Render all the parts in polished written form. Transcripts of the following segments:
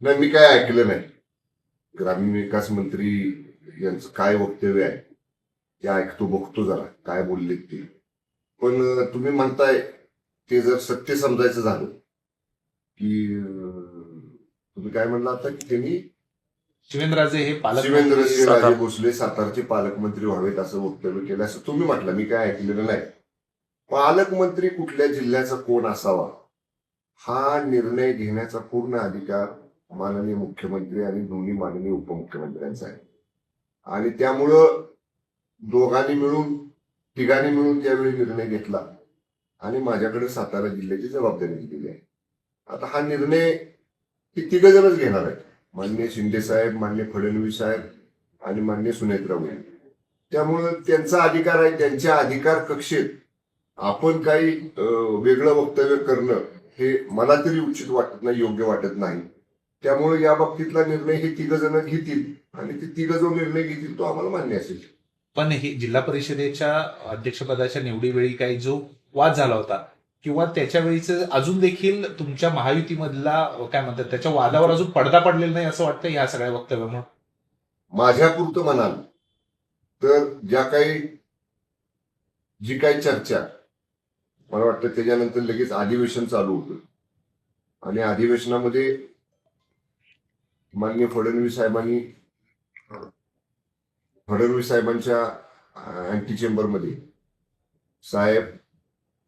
नाही, मी काय ऐकलं नाही. ग्रामीण विकास मंत्री यांचं काय वक्तव्य आहे ते ऐकतो, बघतो जरा काय बोलले ते. पण तुम्ही म्हणताय ते जर सत्य समजायचं झालं की तुम्ही काय म्हणला आता की त्यांनी शिवेंद्रराजे हे शिवेंद्रसिंहराजे भोसले सातारचे पालकमंत्री व्हावेत असं वक्तव्य केलं असं तुम्ही म्हटलं, मी काय ऐकलेलं नाही. पालकमंत्री कुठल्या जिल्ह्याचा कोण असावा हा निर्णय घेण्याचा पूर्ण अधिकार माननीय मुख्यमंत्री आणि दोन्ही माननीय उपमुख्यमंत्र्यांचा आहे. आणि त्यामुळं तिघांनी मिळून त्यावेळी निर्णय घेतला आणि माझ्याकडे सातारा जिल्ह्याची जबाबदारी दिलेली आहे. आता हा निर्णय ते तिघ जणच घेणार आहेत, माननीय शिंदे साहेब, माननीय फडणवीस साहेब आणि माननीय सुनेत्रा वहिनी. त्यामुळं त्यांचा अधिकार आहे. त्यांच्या अधिकार कक्षेत आपण काही वेगळं वक्तव्य करणं हे मला तरी उचित वाटत नाही, योग्य वाटत नाही. त्यामुळे या बाबतीतला निर्णय हे तिघ जण घेतील आणि ते तिघ जो निर्णय घेतील तो आम्हाला मान्य असेल. पण हे जिल्हा परिषदेच्या अध्यक्षपदाच्या निवडीवेळी काही जो वाद झाला होता किंवा त्याच्या वेळीच अजून देखील तुमच्या महायुतीमधला काय म्हणतात त्याच्या वादावर अजून पडदा पडलेला नाही असं वाटतं या सगळ्या वक्तव्यामुळे. माझ्यापुरतं म्हणाल तर जी काही चर्चा, मला वाटतं त्याच्यानंतर लगेच अधिवेशन चालू होतं आणि अधिवेशनामध्ये माननीय फडणवीस साहेबांच्या अँटी चेंबरमध्ये साहेब,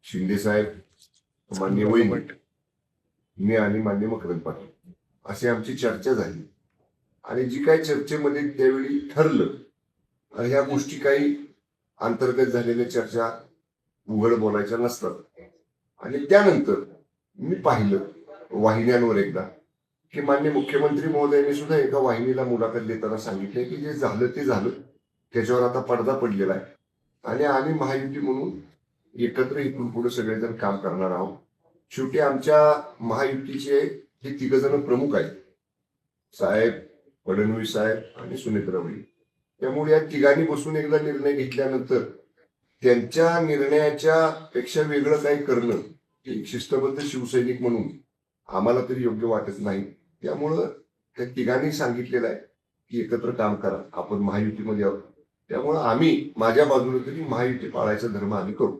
शिंदे साहेब, माननीय वहिनी, मी आणि माननीय मकरंद पाटील अशी आमची चर्चा झाली. आणि जी काही चर्चेमध्ये त्यावेळी ठरलं, ह्या गोष्टी काही अंतर्गत झालेल्या चर्चा उघड बोलायच्या नसतात. आणि त्यानंतर मी पाहिलं वाहिन्यांवर एकदा की माननीय मुख्यमंत्री महोदयांनी सुद्धा एका वाहिनीला मुलाखत देताना सांगितले की जे झालं ते झालं, त्याच्यावर आता पडदा पडलेला आहे आणि आम्ही महायुती म्हणून एकत्र इथून पुढे सगळेजण काम करणार आहोत. शेवटी आमच्या महायुतीचे हे तिघ जण प्रमुख आहेत, साहेब, फडणवीस साहेब आणि सुनेत्राबाई. त्यामुळे या तिघांनी बसून एकदा निर्णय घेतल्यानंतर त्यांच्या निर्णयाच्या पेक्षा वेगळं काही करणं एक शिस्तबद्ध शिवसैनिक म्हणून आम्हाला तरी योग्य वाटत नाही. त्यामुळं त्या तिघांनी सांगितलेलं आहे की एकत्र काम करा, आपण महायुतीमध्ये आहोत. त्यामुळं आम्ही माझ्या बाजूने तरी महायुती पाळायचा धर्म आम्ही करू.